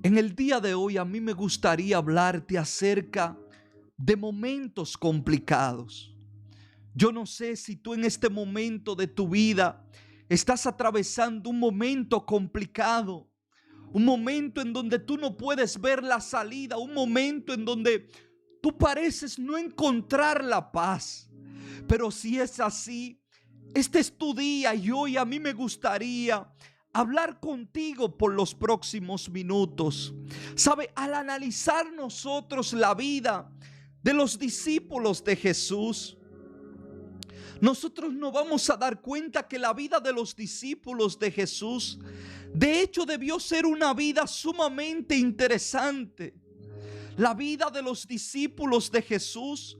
En el día de hoy a mí me gustaría hablarte acerca de momentos complicados. Yo no sé si tú en este momento de tu vida estás atravesando un momento complicado, un momento en donde tú no puedes ver la salida, un momento en donde tú pareces no encontrar la paz. Pero si es así, este es tu día y hoy a mí me gustaría hablar contigo por los próximos minutos. ¿Sabe? Al analizar nosotros la vida de los discípulos de Jesús, nosotros nos vamos a dar cuenta que la vida de los discípulos de Jesús, de hecho, debió ser una vida sumamente interesante. La vida de los discípulos de Jesús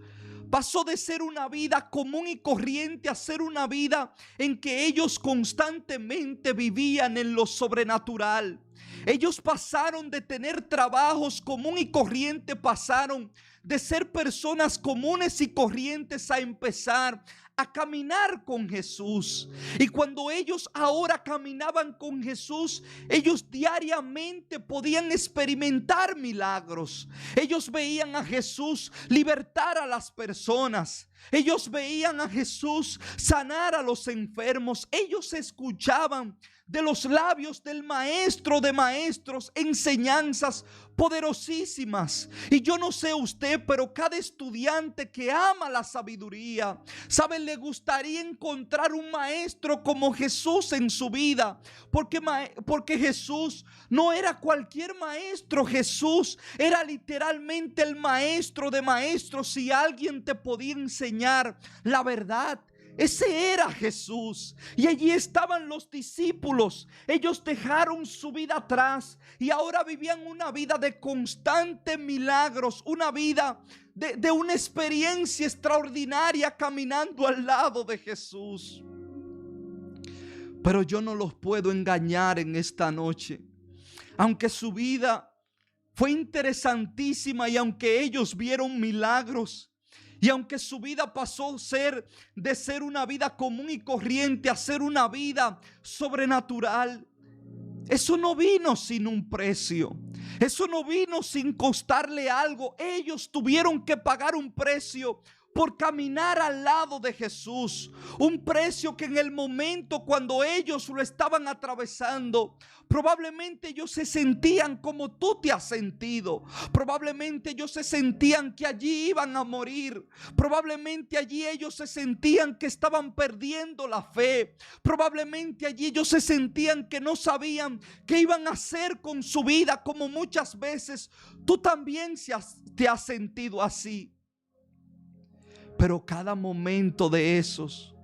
pasó de ser una vida común y corriente a ser una vida en que ellos constantemente vivían en lo sobrenatural. Ellos pasaron de tener trabajos común y corriente, pasaron de ser personas comunes y corrientes a empezar a caminar con Jesús. Y cuando ellos ahora caminaban con Jesús, ellos diariamente podían experimentar milagros. Ellos veían a Jesús libertar a las personas. Ellos veían a Jesús sanar a los enfermos. Ellos escuchaban de los labios del maestro de maestros enseñanzas poderosísimas. Y yo no sé usted, pero cada estudiante que ama la sabiduría, ¿sabe? Le gustaría encontrar un maestro como Jesús en su vida, porque Jesús no era cualquier maestro. Jesús era literalmente el maestro de maestros. Si alguien te podía enseñar la verdad, ese era Jesús. Y allí estaban los discípulos. Ellos dejaron su vida atrás y ahora vivían una vida de constantes milagros, una vida de una experiencia extraordinaria caminando al lado de Jesús. Pero yo no los puedo engañar en esta noche. Aunque su vida fue interesantísima y aunque ellos vieron milagros, y aunque su vida pasó de ser una vida común y corriente a ser una vida sobrenatural, eso no vino sin un precio. Eso no vino sin costarle algo. Ellos tuvieron que pagar un precio por caminar al lado de Jesús. Un precio que en el momento cuando ellos lo estaban atravesando, probablemente ellos se sentían como tú te has sentido. Probablemente ellos se sentían que allí iban a morir. Probablemente allí ellos se sentían que estaban perdiendo la fe. Probablemente allí ellos se sentían que no sabían qué iban a hacer con su vida, como muchas veces tú también te has sentido así. Pero cada momento de esos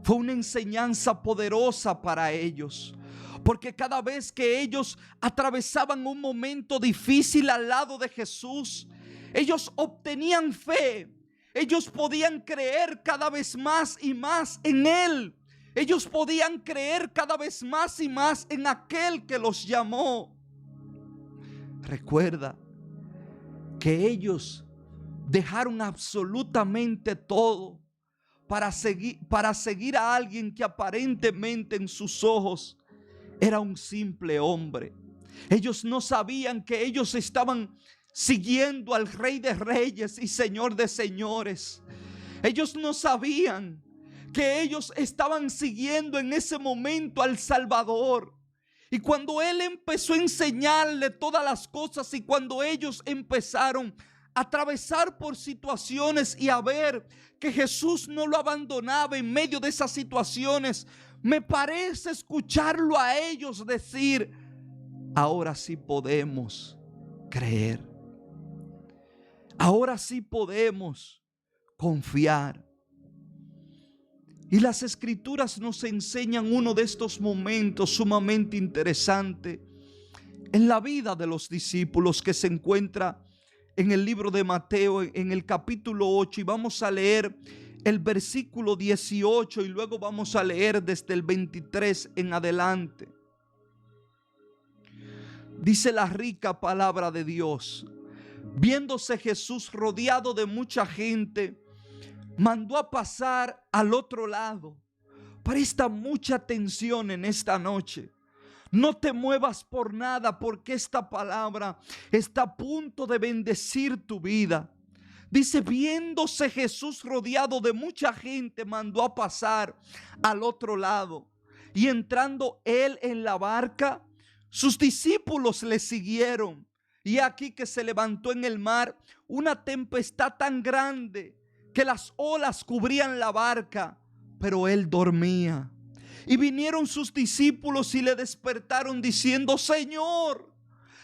fue una enseñanza poderosa para ellos. Porque cada vez que ellos atravesaban un momento difícil al lado de Jesús, ellos obtenían fe. Ellos podían creer cada vez más y más en Él. Ellos podían creer cada vez más y más en aquel que los llamó. Recuerda que ellos dejaron absolutamente todo para seguir a alguien que aparentemente en sus ojos era un simple hombre. Ellos no sabían que ellos estaban siguiendo al Rey de Reyes y Señor de Señores. Ellos no sabían que ellos estaban siguiendo en ese momento al Salvador. Y cuando Él empezó a enseñarle todas las cosas, y cuando ellos empezaron a atravesar por situaciones y a ver que Jesús no lo abandonaba en medio de esas situaciones, me parece escucharlo a ellos decir: ahora sí podemos creer. Ahora sí podemos confiar. Y las Escrituras nos enseñan uno de estos momentos sumamente interesante en la vida de los discípulos, que se encuentra en el libro de Mateo, en el capítulo 8, y vamos a leer el versículo 18 y luego vamos a leer desde el 23 en adelante. Dice la rica palabra de Dios: viéndose Jesús rodeado de mucha gente, mandó a pasar al otro lado. Presta mucha atención en esta noche. No te muevas por nada, porque esta palabra está a punto de bendecir tu vida. Dice, viéndose Jesús rodeado de mucha gente, mandó a pasar al otro lado. Y entrando él en la barca, sus discípulos le siguieron. Y aquí que se levantó en el mar una tempestad tan grande que las olas cubrían la barca, pero él dormía. Y vinieron sus discípulos y le despertaron diciendo, Señor,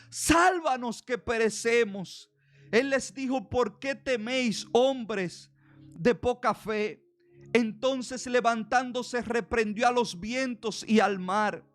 sálvanos que perecemos. Él les dijo, ¿por qué teméis, hombres de poca fe? Entonces levantándose reprendió a los vientos y al mar,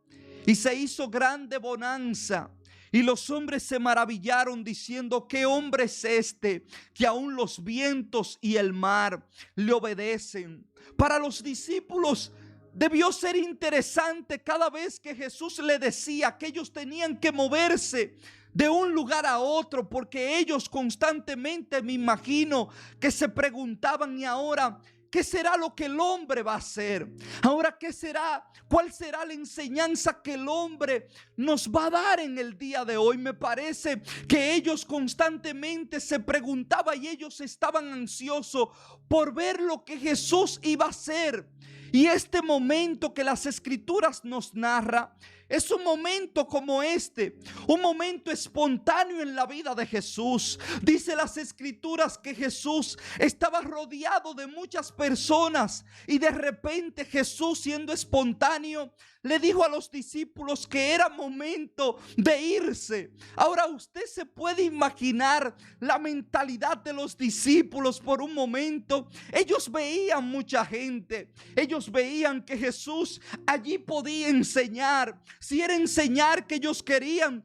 y se hizo grande bonanza. Y los hombres se maravillaron diciendo, ¿qué hombre es este que aún los vientos y el mar le obedecen? Para los discípulos debió ser interesante cada vez que Jesús le decía que ellos tenían que moverse de un lugar a otro, porque ellos constantemente, me imagino, que se preguntaban, y ahora, ¿qué será lo que el hombre va a hacer? Ahora, ¿qué será? ¿Cuál será la enseñanza que el hombre nos va a dar en el día de hoy? Me parece que ellos constantemente se preguntaban y ellos estaban ansiosos por ver lo que Jesús iba a hacer. Y este momento que las Escrituras nos narra es un momento como este, un momento espontáneo en la vida de Jesús. Dice las Escrituras que Jesús estaba rodeado de muchas personas y de repente Jesús, siendo espontáneo, le dijo a los discípulos que era momento de irse. Ahora usted se puede imaginar la mentalidad de los discípulos por un momento. Ellos veían mucha gente, ellos veían que Jesús allí podía enseñar. Si era enseñar que ellos querían,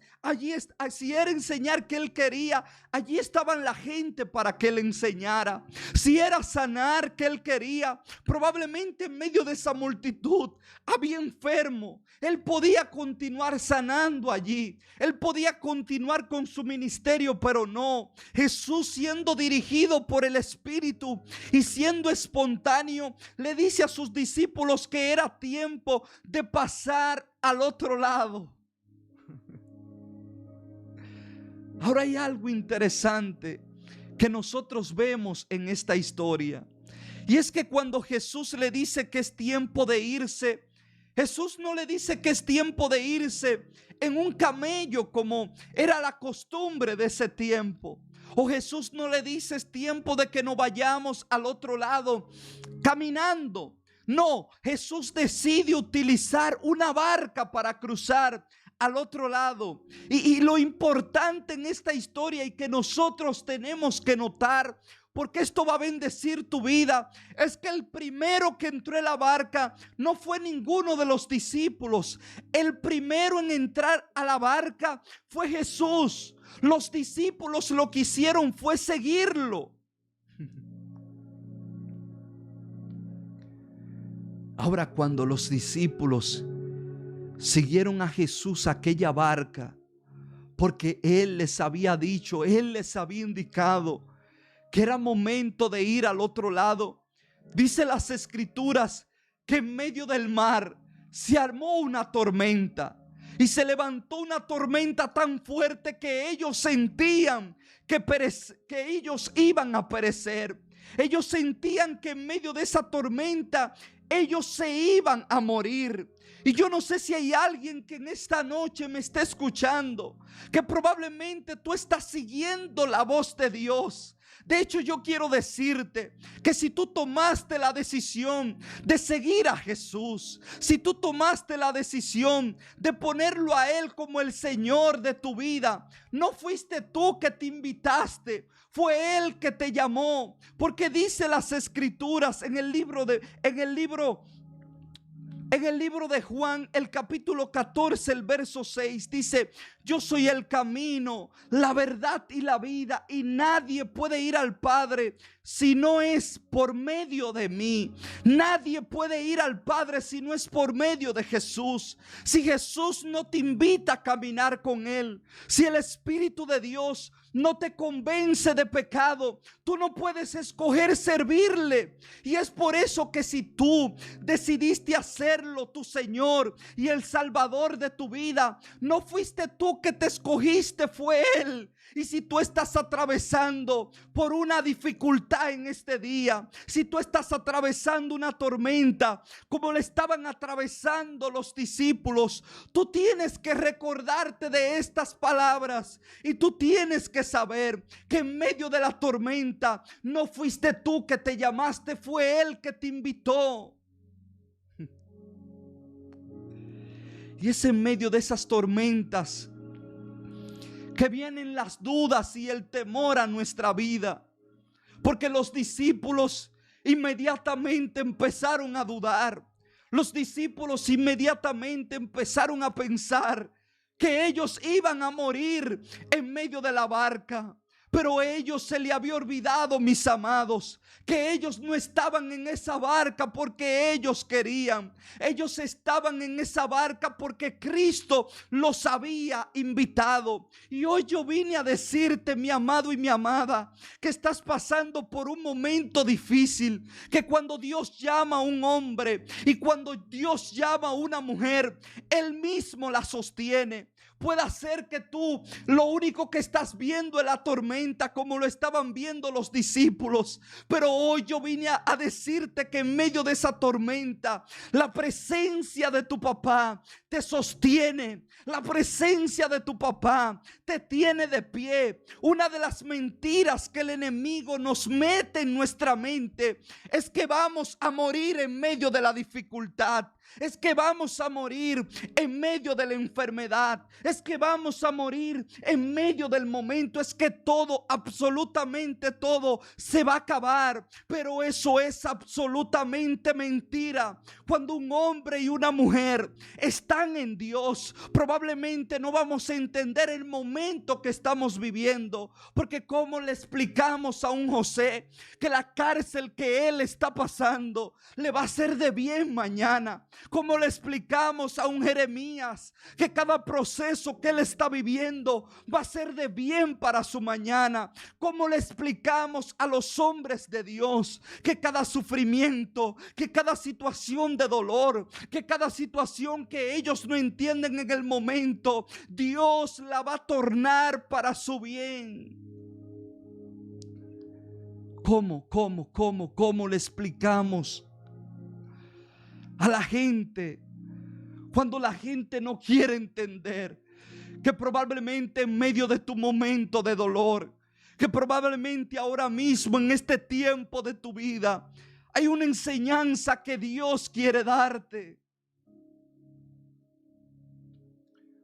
si era enseñar que él quería, allí estaban la gente para que él enseñara. Si era sanar que él quería, probablemente en medio de esa multitud había enfermo. Él podía continuar sanando allí. Él podía continuar con su ministerio, pero no. Jesús, siendo dirigido por el Espíritu y siendo espontáneo, le dice a sus discípulos que era tiempo de pasar al otro lado. Ahora hay algo interesante que nosotros vemos en esta historia, y es que cuando Jesús le dice que es tiempo de irse, Jesús no le dice que es tiempo de irse en un camello como era la costumbre de ese tiempo. O Jesús no le dice es tiempo de que nos vayamos al otro lado caminando. No, Jesús decide utilizar una barca para cruzar al otro lado. Y lo importante en esta historia y que nosotros tenemos que notar, porque esto va a bendecir tu vida, es que el primero que entró en la barca no fue ninguno de los discípulos. El primero en entrar a la barca fue Jesús. Los discípulos lo que hicieron fue seguirlo. Ahora, cuando los discípulos siguieron a Jesús a aquella barca, porque Él les había dicho, Él les había indicado que era momento de ir al otro lado, dice las Escrituras que en medio del mar se armó una tormenta. Y se levantó una tormenta tan fuerte que ellos sentían que ellos iban a perecer. Ellos sentían que en medio de esa tormenta ellos se iban a morir. Y yo no sé si hay alguien que en esta noche me esté escuchando, que probablemente tú estás siguiendo la voz de Dios. De hecho, yo quiero decirte que si tú tomaste la decisión de seguir a Jesús, si tú tomaste la decisión de ponerlo a Él como el Señor de tu vida, no fuiste tú que te invitaste, fue Él que te llamó. Porque dice las Escrituras en el libro de Juan, el capítulo 14, el verso 6, dice: Yo soy el camino, la verdad y la vida, y nadie puede ir al Padre si no es por medio de mí. Nadie puede ir al Padre si no es por medio de Jesús. Si Jesús no te invita a caminar con Él, si el Espíritu de Dios no te convence de pecado, tú no puedes escoger servirle. Y es por eso que si tú decidiste hacerlo tu Señor y el Salvador de tu vida, no fuiste tú que te escogiste, fue Él. Y si tú estás atravesando por una dificultad en este día, si tú estás atravesando una tormenta como le estaban atravesando los discípulos, tú tienes que recordarte de estas palabras y tú tienes que saber que en medio de la tormenta no fuiste tú que te llamaste, fue Él que te invitó. Y es en medio de esas tormentas que vienen las dudas y el temor a nuestra vida. Porque los discípulos inmediatamente empezaron a dudar. Los discípulos inmediatamente empezaron a pensar que ellos iban a morir en medio de la barca. Pero a ellos se le había olvidado, mis amados, que ellos no estaban en esa barca porque ellos querían. Ellos estaban en esa barca porque Cristo los había invitado. Y hoy yo vine a decirte, mi amado y mi amada, que estás pasando por un momento difícil. Que cuando Dios llama a un hombre y cuando Dios llama a una mujer, Él mismo la sostiene. Puede ser que tú lo único que estás viendo es la tormenta como lo estaban viendo los discípulos. Pero hoy yo vine a decirte que en medio de esa tormenta la presencia de tu papá te sostiene. La presencia de tu papá te tiene de pie. Una de las mentiras que el enemigo nos mete en nuestra mente es que vamos a morir en medio de la dificultad. Es que vamos a morir en medio de la enfermedad. Es que vamos a morir en medio del momento. Es que todo, absolutamente todo se va a acabar. Pero eso es absolutamente mentira. Cuando un hombre y una mujer están en Dios, probablemente no vamos a entender el momento que estamos viviendo. Porque ¿cómo le explicamos a un José que la cárcel que él está pasando le va a hacer de bien mañana? ¿Cómo le explicamos a un Jeremías que cada proceso que él está viviendo va a ser de bien para su mañana? ¿Cómo le explicamos a los hombres de Dios que cada sufrimiento, que cada situación de dolor, que cada situación que ellos no entienden en el momento, Dios la va a tornar para su bien? ¿Cómo le explicamos a la gente cuando la gente no quiere entender que probablemente en medio de tu momento de dolor, que probablemente ahora mismo en este tiempo de tu vida hay una enseñanza que Dios quiere darte?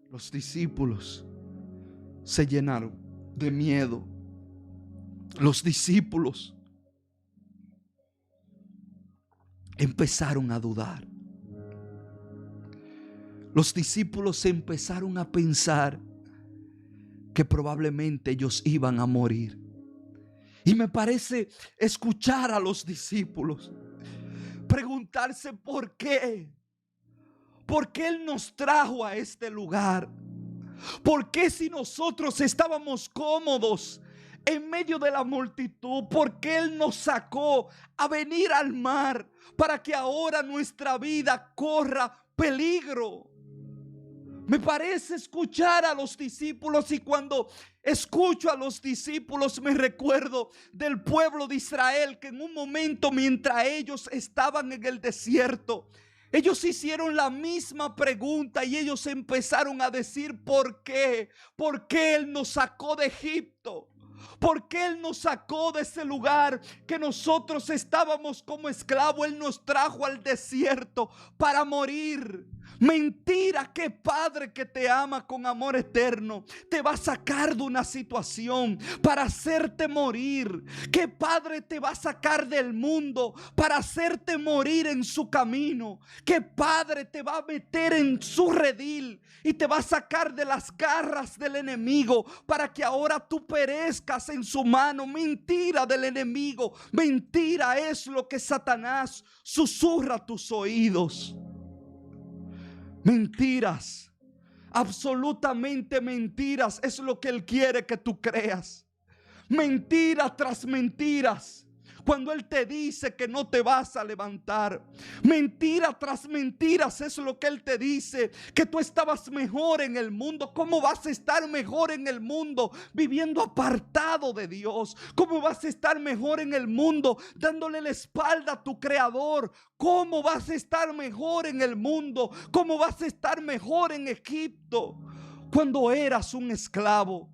Los discípulos se llenaron de miedo. Los discípulos empezaron a dudar. Los discípulos empezaron a pensar que probablemente ellos iban a morir. Y me parece escuchar a los discípulos preguntarse por qué. ¿Por qué Él nos trajo a este lugar? ¿Por qué si nosotros estábamos cómodos en medio de la multitud? ¿Por qué Él nos sacó a venir al mar para que ahora nuestra vida corra peligro? Me parece escuchar a los discípulos, y cuando escucho a los discípulos me recuerdo del pueblo de Israel, que en un momento mientras ellos estaban en el desierto, ellos hicieron la misma pregunta y ellos empezaron a decir: ¿por qué? ¿Por qué Él nos sacó de Egipto? ¿Por qué Él nos sacó de ese lugar que nosotros estábamos como esclavos? Él nos trajo al desierto para morir. Mentira, que padre que te ama con amor eterno te va a sacar de una situación para hacerte morir. ¿Qué padre te va a sacar del mundo para hacerte morir en su camino? ¿Qué padre te va a meter en su redil y te va a sacar de las garras del enemigo para que ahora tú perezcas en su mano? Mentira del enemigo. Mentira es lo que Satanás susurra a tus oídos. Mentiras, absolutamente mentiras es lo que Él quiere que tú creas. Mentiras tras mentiras. Cuando Él te dice que no te vas a levantar, mentira tras mentiras es lo que Él te dice, que tú estabas mejor en el mundo. ¿Cómo vas a estar mejor en el mundo viviendo apartado de Dios? ¿Cómo vas a estar mejor en el mundo dándole la espalda a tu Creador? ¿Cómo vas a estar mejor en el mundo? ¿Cómo vas a estar mejor en Egipto cuando eras un esclavo?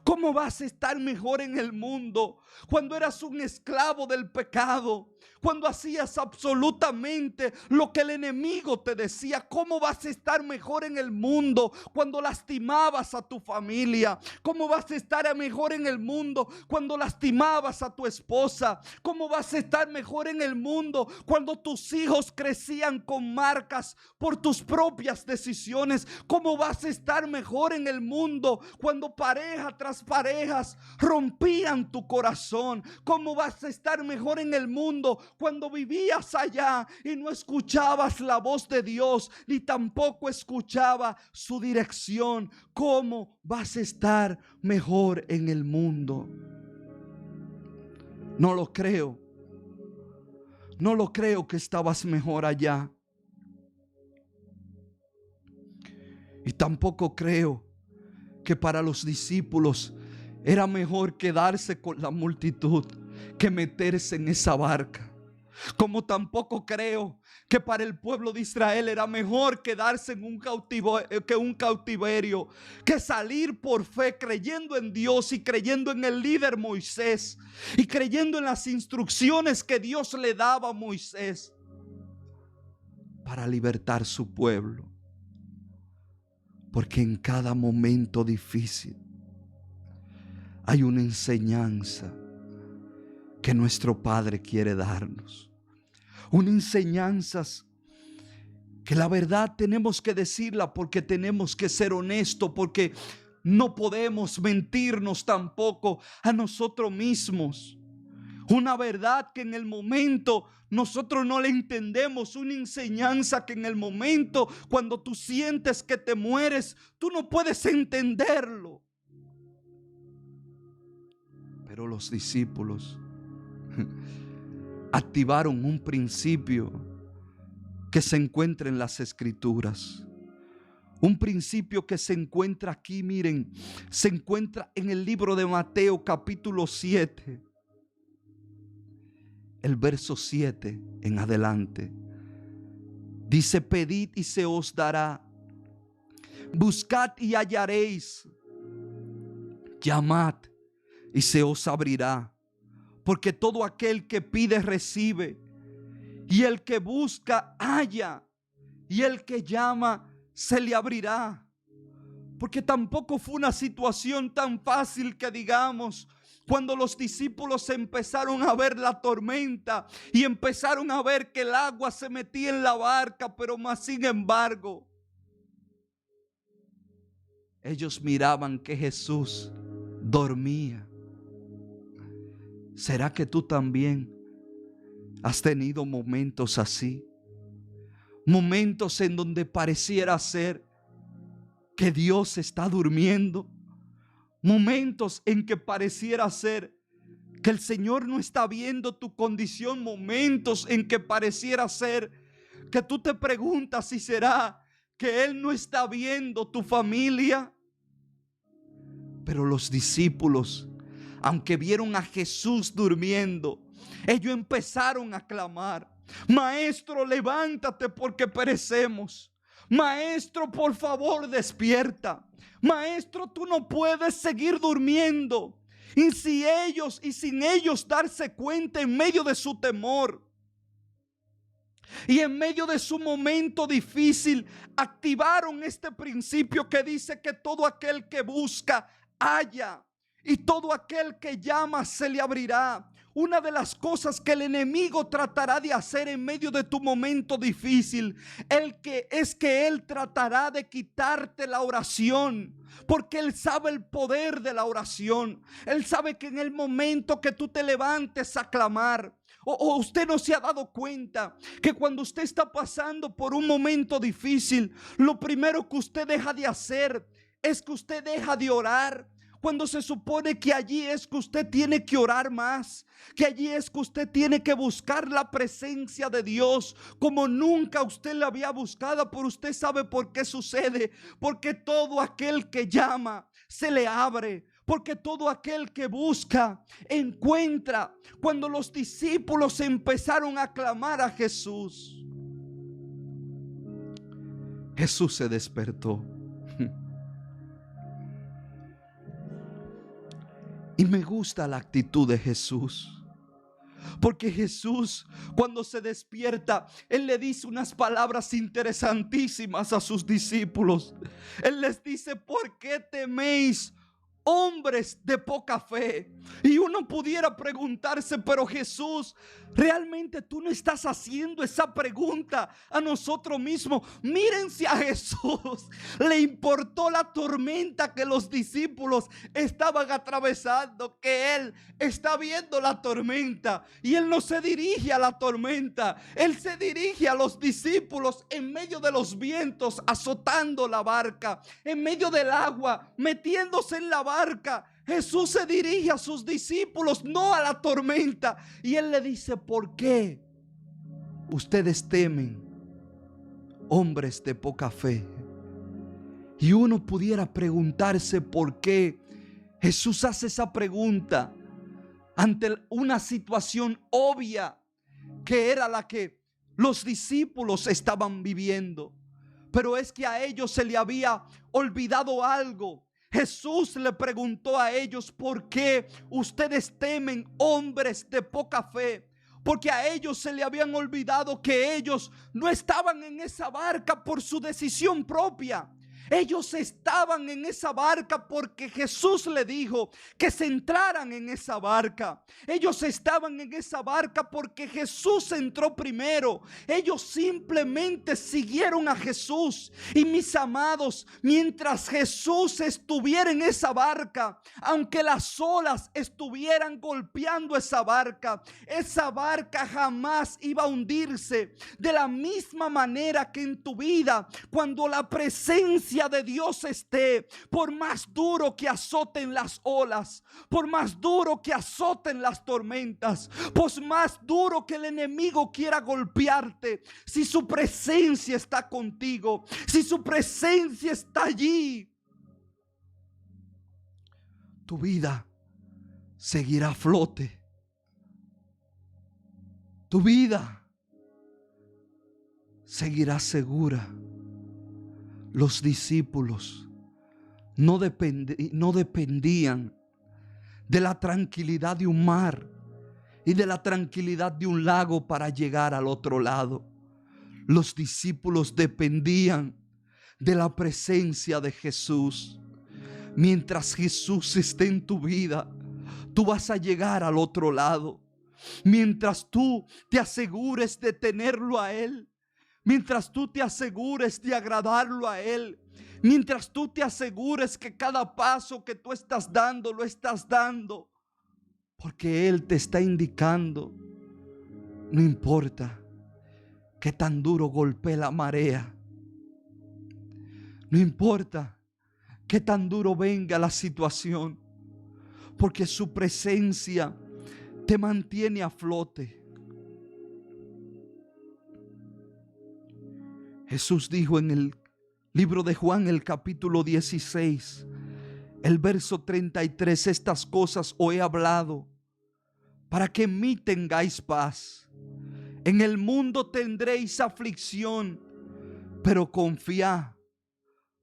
¿Cómo vas a estar mejor en el mundo cuando eras un esclavo del pecado? Cuando hacías absolutamente lo que el enemigo te decía. ¿Cómo vas a estar mejor en el mundo cuando lastimabas a tu familia? ¿Cómo vas a estar mejor en el mundo cuando lastimabas a tu esposa? ¿Cómo vas a estar mejor en el mundo cuando tus hijos crecían con marcas por tus propias decisiones? ¿Cómo vas a estar mejor en el mundo cuando pareja tras parejas rompían tu corazón? ¿Cómo vas a estar mejor en el mundo cuando vivías allá y no escuchabas la voz de Dios ni tampoco escuchaba su dirección? ¿Cómo vas a estar mejor en el mundo? No lo creo. No lo creo que estabas mejor allá. Y tampoco creo que para los discípulos era mejor quedarse con la multitud que meterse en esa barca. Como tampoco creo que para el pueblo de Israel era mejor quedarse en un cautiverio que salir por fe creyendo en Dios y creyendo en el líder Moisés y creyendo en las instrucciones que Dios le daba a Moisés para libertar su pueblo. Porque en cada momento difícil hay una enseñanza que nuestro Padre quiere darnos. Una enseñanza que la verdad tenemos que decirla porque tenemos que ser honestos, porque no podemos mentirnos tampoco a nosotros mismos. Una verdad que en el momento nosotros no la entendemos. Una enseñanza que en el momento cuando tú sientes que te mueres, tú no puedes entenderlo. Pero los discípulos activaron un principio que se encuentra en las Escrituras. Un principio que se encuentra aquí, miren, se encuentra en el libro de Mateo capítulo 7. El verso 7 en adelante. Dice: pedid y se os dará. Buscad y hallaréis. Llamad y se os abrirá. Porque todo aquel que pide recibe, y el que busca halla, y el que llama se le abrirá. Porque tampoco fue una situación tan fácil que digamos, cuando los discípulos empezaron a ver la tormenta y empezaron a ver que el agua se metía en la barca, pero más sin embargo ellos miraban que Jesús dormía. ¿Será que tú también has tenido momentos así? Momentos en donde pareciera ser que Dios está durmiendo. Momentos en que pareciera ser que el Señor no está viendo tu condición. Momentos en que pareciera ser que tú te preguntas si será que Él no está viendo tu familia. Pero los discípulos, aunque vieron a Jesús durmiendo, ellos empezaron a clamar: Maestro, levántate porque perecemos. Maestro, por favor, despierta. Maestro, tú no puedes seguir durmiendo. Y sin ellos darse cuenta en medio de su temor, Y en medio de su momento difícil, activaron este principio que dice que todo aquel que busca, halla. Y todo aquel que llama, se le abrirá. Una de las cosas que el enemigo tratará de hacer en medio de tu momento difícil, es que él tratará de quitarte la oración. Porque él sabe el poder de la oración. Él sabe que en el momento que tú te levantes a clamar, o usted no se ha dado cuenta que cuando usted está pasando por un momento difícil, lo primero que usted deja de hacer es que usted deja de orar. Cuando se supone que allí es que usted tiene que orar más, que allí es que usted tiene que buscar la presencia de Dios como nunca usted la había buscado. Pero usted sabe por qué sucede, porque todo aquel que llama, se le abre. Porque todo aquel que busca, encuentra. Cuando los discípulos empezaron a clamar a Jesús, Jesús se despertó. Y me gusta la actitud de Jesús. Porque Jesús, cuando se despierta, Él le dice unas palabras interesantísimas a sus discípulos. Él les dice: ¿por qué teméis, hombres de poca fe? Y uno pudiera preguntarse: pero Jesús, ¿realmente tú no estás haciendo esa pregunta a nosotros mismos? Miren, si a Jesús le importó la tormenta que los discípulos estaban atravesando, que Él está viendo la tormenta y Él no se dirige a la tormenta, Él se dirige a los discípulos en medio de los vientos, azotando la barca, en medio del agua, metiéndose en la barca. Jesús se dirige a sus discípulos, no a la tormenta. Y Él le dice: ¿por qué ustedes temen, hombres de poca fe? Y uno pudiera preguntarse por qué Jesús hace esa pregunta ante una situación obvia, que era la que los discípulos estaban viviendo. Pero es que a ellos se le había olvidado algo. Jesús le preguntó a ellos: ¿por qué ustedes temen, hombres de poca fe? Porque a ellos se le habían olvidado que ellos no estaban en esa barca por su decisión propia. Ellos estaban en esa barca porque Jesús le dijo que se entraran en esa barca. Ellos estaban en esa barca porque Jesús entró primero. Ellos simplemente siguieron a Jesús. Y mis amados, mientras Jesús estuviera en esa barca, aunque las olas estuvieran golpeando esa barca jamás iba a hundirse. De la misma manera que en tu vida, cuando la presencia de Dios esté, por más duro que azoten las olas, por más duro que azoten las tormentas, por más duro que el enemigo quiera golpearte, si su presencia está contigo, si su presencia está allí, tu vida seguirá a flote. Tu vida seguirá segura. Los discípulos no dependían de la tranquilidad de un mar y de la tranquilidad de un lago para llegar al otro lado. Los discípulos dependían de la presencia de Jesús. Mientras Jesús esté en tu vida, tú vas a llegar al otro lado. Mientras tú te asegures de tenerlo a Él, mientras tú te asegures de agradarlo a Él, mientras tú te asegures que cada paso que tú estás dando, lo estás dando porque Él te está indicando. No importa qué tan duro golpee la marea, no importa qué tan duro venga la situación, porque su presencia te mantiene a flote. Jesús dijo en el libro de Juan, el capítulo 16, el verso 33: estas cosas os he hablado para que en mí tengáis paz. En el mundo tendréis aflicción, pero confiad,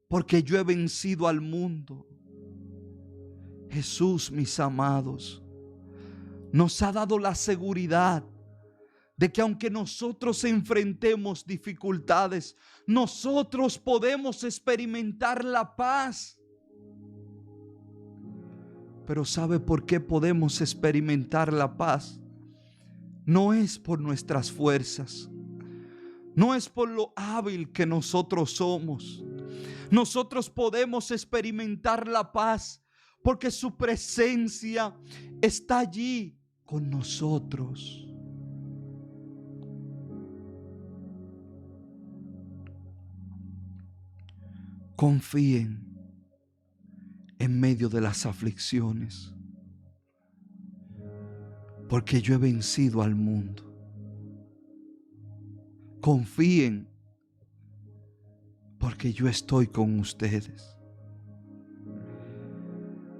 porque yo he vencido al mundo. Jesús, mis amados, nos ha dado la seguridad de que aunque nosotros enfrentemos dificultades, nosotros podemos experimentar la paz. Pero ¿sabe por qué podemos experimentar la paz? No es por nuestras fuerzas, no es por lo hábil que nosotros somos. Nosotros podemos experimentar la paz porque su presencia está allí con nosotros. Confíen en medio de las aflicciones, porque yo he vencido al mundo. Confíen, porque yo estoy con ustedes.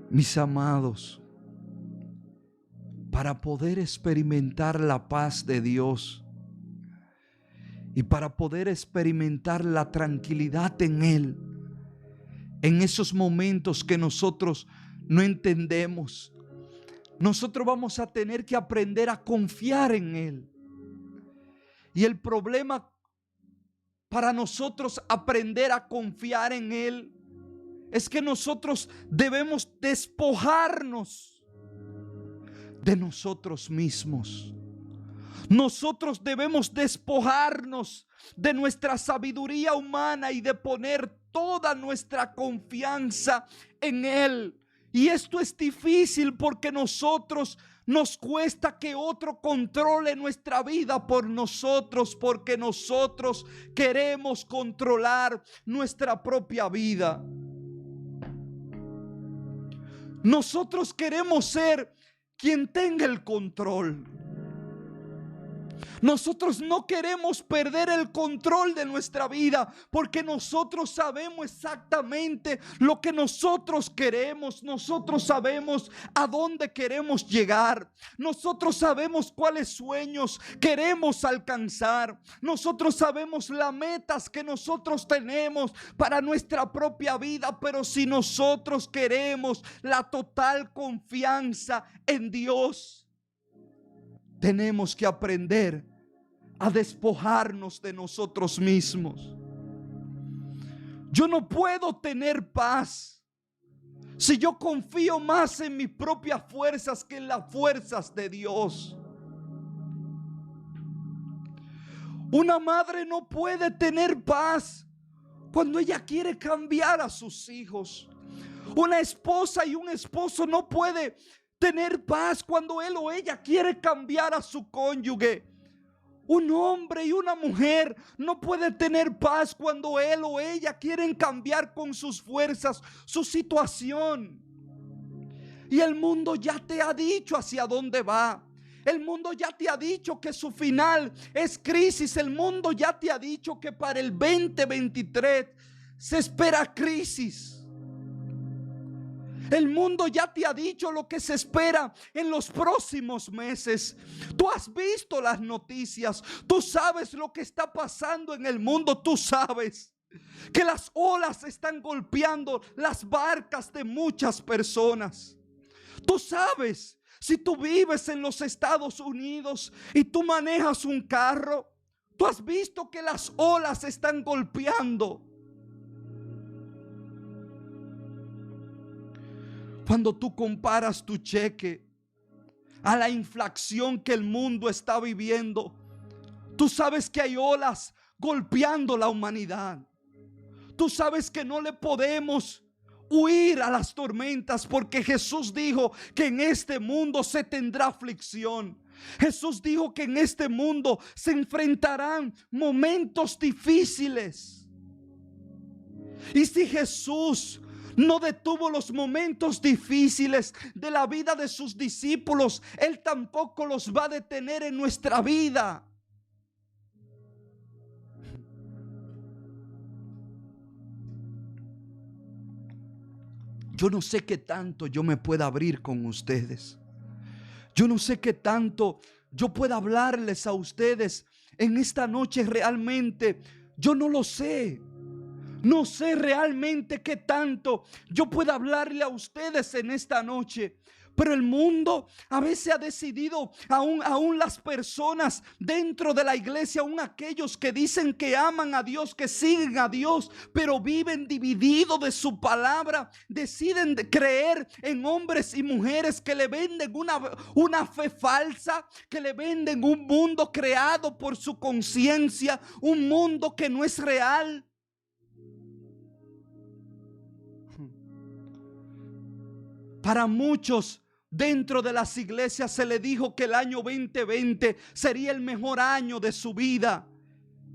Mis amados, para poder experimentar la paz de Dios y para poder experimentar la tranquilidad en Él, en esos momentos que nosotros no entendemos, nosotros vamos a tener que aprender a confiar en Él. Y el problema para nosotros aprender a confiar en Él es que nosotros debemos despojarnos de nosotros mismos. Nosotros debemos despojarnos de nuestra sabiduría humana y de poner toda nuestra confianza en Él. Y esto es difícil porque nosotros nos cuesta que otro controle nuestra vida por nosotros, porque nosotros queremos controlar nuestra propia vida. Nosotros queremos ser quien tenga el control. Nosotros no queremos perder el control de nuestra vida porque nosotros sabemos exactamente lo que nosotros queremos. Nosotros sabemos a dónde queremos llegar. Nosotros sabemos cuáles sueños queremos alcanzar. Nosotros sabemos las metas que nosotros tenemos para nuestra propia vida. Pero si nosotros queremos la total confianza en Dios, tenemos que aprender a despojarnos de nosotros mismos. Yo no puedo tener paz si yo confío más en mis propias fuerzas que en las fuerzas de Dios. Una madre no puede tener paz cuando ella quiere cambiar a sus hijos. Una esposa y un esposo no puede tener paz cuando él o ella quiere cambiar a su cónyuge. Un hombre y una mujer no puede tener paz cuando él o ella quieren cambiar con sus fuerzas su situación. Y el mundo ya te ha dicho hacia dónde va. El mundo ya te ha dicho que su final es crisis. El mundo ya te ha dicho que para el 2023 se espera crisis. El mundo ya te ha dicho lo que se espera en los próximos meses. Tú has visto las noticias. Tú sabes lo que está pasando en el mundo. Tú sabes que las olas están golpeando las barcas de muchas personas. Tú sabes, si tú vives en los Estados Unidos y tú manejas un carro, tú has visto que las olas están golpeando. Cuando tú comparas tu cheque a la inflación que el mundo está viviendo, tú sabes que hay olas golpeando la humanidad. Tú sabes que no le podemos huir a las tormentas porque Jesús dijo que en este mundo se tendrá aflicción. Jesús dijo que en este mundo se enfrentarán momentos difíciles. Y si Jesús no detuvo los momentos difíciles de la vida de sus discípulos, Él tampoco los va a detener en nuestra vida. Yo no sé qué tanto yo me pueda abrir con ustedes. Yo no sé qué tanto yo pueda hablarles a ustedes en esta noche realmente. Yo no lo sé. No sé realmente qué tanto yo pueda hablarle a ustedes en esta noche. Pero el mundo a veces ha decidido, aún las personas dentro de la iglesia, aún aquellos que dicen que aman a Dios, que siguen a Dios, pero viven divididos de su palabra, deciden creer en hombres y mujeres que le venden una fe falsa, que le venden un mundo creado por su conciencia, un mundo que no es real. Para muchos dentro de las iglesias se le dijo que el año 2020 sería el mejor año de su vida.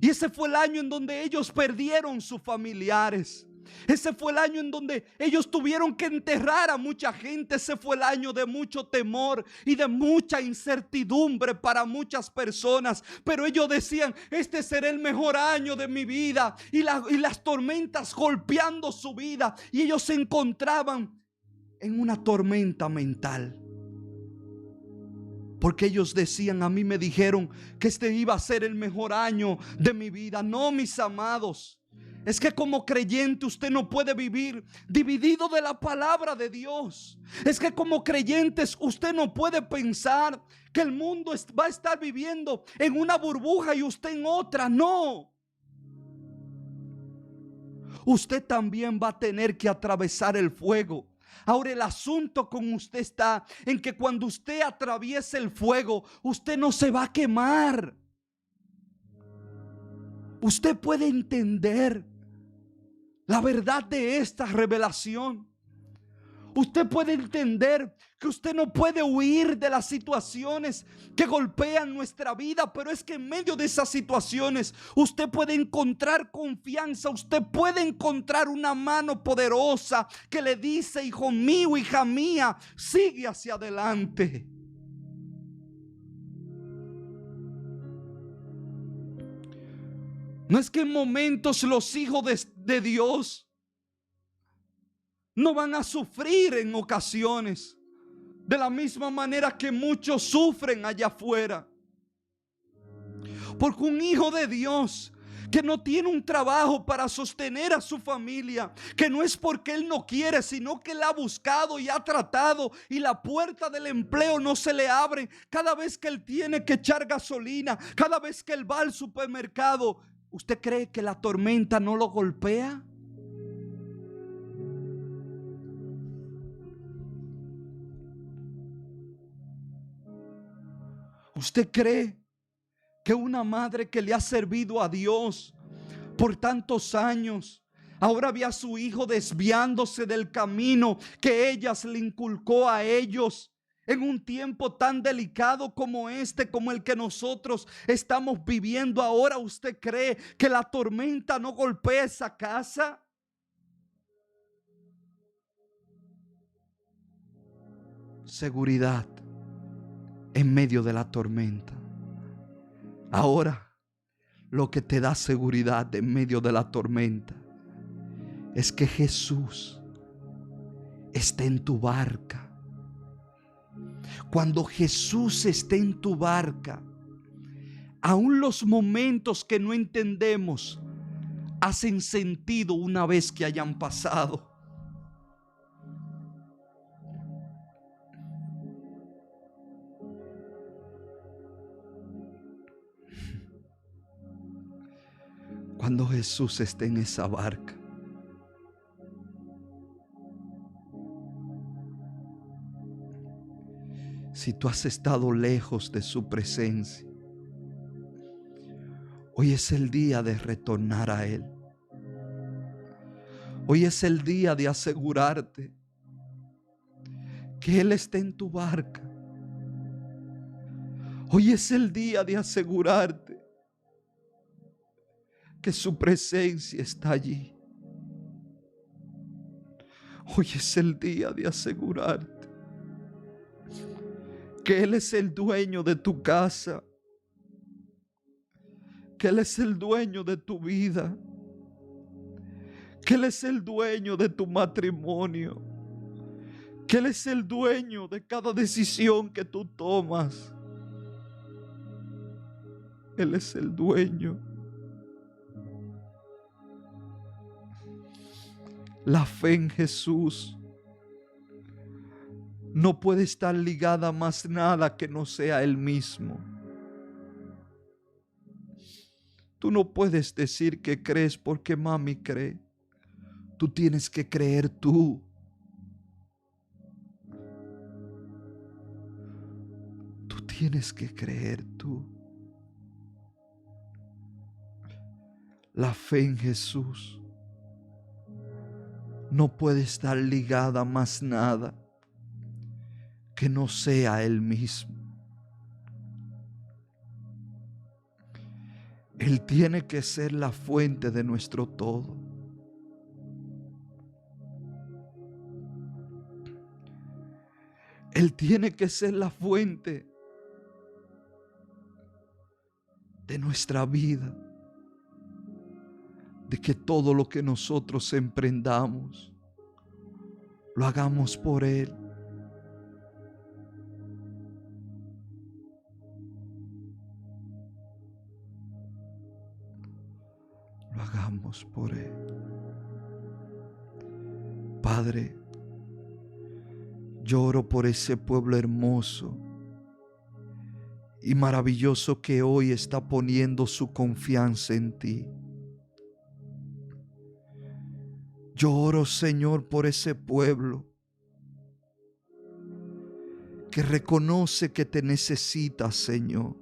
Y ese fue el año en donde ellos perdieron sus familiares. Ese fue el año en donde ellos tuvieron que enterrar a mucha gente. Ese fue el año de mucho temor y de mucha incertidumbre para muchas personas. Pero ellos decían, este será el mejor año de mi vida. Y las tormentas golpeando su vida. Y ellos se encontraban en una tormenta mental, porque ellos decían, a mí me dijeron que este iba a ser el mejor año de mi vida. No, mis amados, es que como creyente usted no puede vivir dividido de la palabra de Dios. Es que como creyentes usted no puede pensar que el mundo va a estar viviendo en una burbuja y usted en otra. No, usted también va a tener que atravesar el fuego. Ahora el asunto con usted está en que cuando usted atraviese el fuego, usted no se va a quemar. Usted puede entender la verdad de esta revelación. Usted puede entender que usted no puede huir de las situaciones que golpean nuestra vida, pero es que en medio de esas situaciones usted puede encontrar confianza, usted puede encontrar una mano poderosa que le dice, hijo mío, hija mía, sigue hacia adelante. No es que en momentos los hijos de Dios no van a sufrir en ocasiones, de la misma manera que muchos sufren allá afuera. Porque un hijo de Dios que no tiene un trabajo para sostener a su familia, que no es porque él no quiere, sino que él ha buscado y ha tratado y la puerta del empleo no se le abre, cada vez que él tiene que echar gasolina, cada vez que él va al supermercado, ¿usted cree que la tormenta no lo golpea? ¿Usted cree que una madre que le ha servido a Dios por tantos años, ahora ve a su hijo desviándose del camino que ella le inculcó a ellos en un tiempo tan delicado como este, como el que nosotros estamos viviendo ahora? ¿Usted cree que la tormenta no golpea esa casa? Seguridad en medio de la tormenta. Ahora, lo que te da seguridad en medio de la tormenta es que Jesús está en tu barca. Cuando Jesús esté en tu barca, aún los momentos que no entendemos hacen sentido una vez que hayan pasado. Cuando Jesús esté en esa barca, si tú has estado lejos de su presencia, hoy es el día de retornar a Él. Hoy es el día de asegurarte que Él está en tu barca. Hoy es el día de asegurarte que su presencia está allí. Hoy es el día de asegurarte que Él es el dueño de tu casa, que Él es el dueño de tu vida, que Él es el dueño de tu matrimonio, que Él es el dueño de cada decisión que tú tomas. Él es el dueño. La fe en Jesús no puede estar ligada a más nada que no sea Él mismo. Tú no puedes decir que crees porque mami cree. Tú tienes que creer tú. Tú tienes que creer tú. La fe en Jesús no puede estar ligada a más nada que no sea Él mismo. Él tiene que ser la fuente de nuestro todo. Él tiene que ser la fuente de nuestra vida. De que todo lo que nosotros emprendamos, lo hagamos por Él. Lo hagamos por Él. Padre, yo oro por ese pueblo hermoso y maravilloso que hoy está poniendo su confianza en ti. Yo oro, Señor, por ese pueblo que reconoce que te necesita, Señor.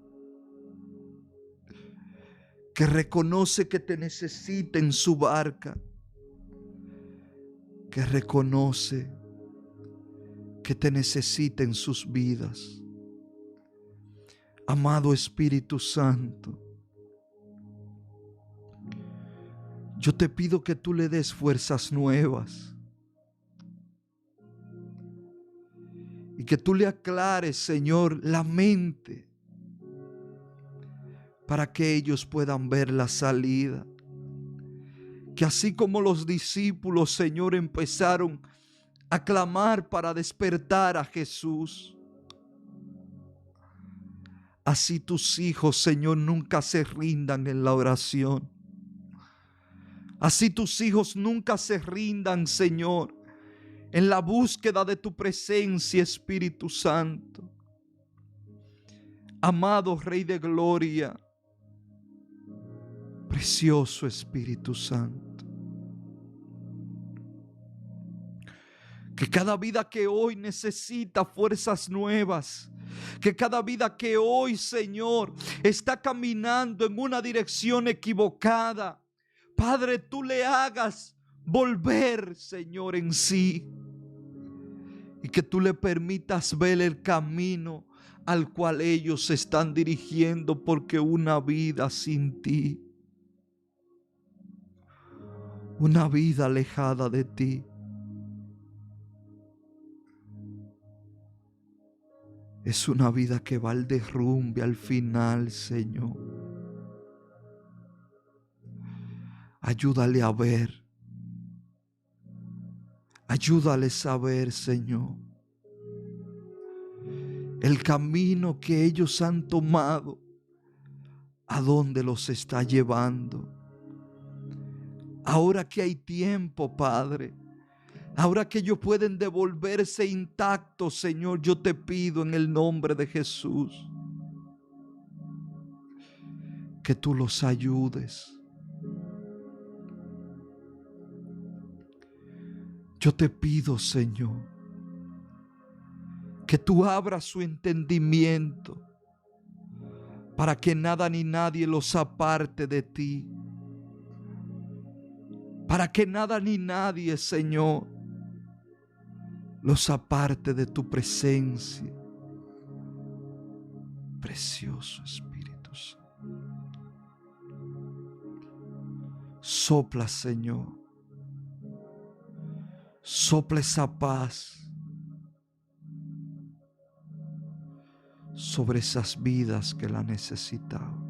Que reconoce que te necesita en su barca. Que reconoce que te necesita en sus vidas. Amado Espíritu Santo, yo te pido que tú le des fuerzas nuevas y que tú le aclares, Señor, la mente para que ellos puedan ver la salida. Que así como los discípulos, Señor, empezaron a clamar para despertar a Jesús, así tus hijos, Señor, nunca se rindan en la oración. Así tus hijos nunca se rindan, Señor, en la búsqueda de tu presencia, Espíritu Santo. Amado Rey de Gloria, precioso Espíritu Santo, que cada vida que hoy necesita fuerzas nuevas, que cada vida que hoy, Señor, está caminando en una dirección equivocada, Padre, tú le hagas volver, Señor, en sí. Y que tú le permitas ver el camino al cual ellos se están dirigiendo, porque una vida sin ti, una vida alejada de ti, es una vida que va al derrumbe al final, Señor. Ayúdale a ver. Ayúdales a ver, Señor, el camino que ellos han tomado, a dónde los está llevando. Ahora que hay tiempo, Padre, ahora que ellos pueden devolverse intactos, Señor, yo te pido en el nombre de Jesús que tú los ayudes. Yo te pido, Señor, que tú abras su entendimiento para que nada ni nadie los aparte de ti. Para que nada ni nadie, Señor, los aparte de tu presencia. Precioso Espíritu Santo. Sopla, Señor. Sopla esa paz sobre esas vidas que la necesitaban.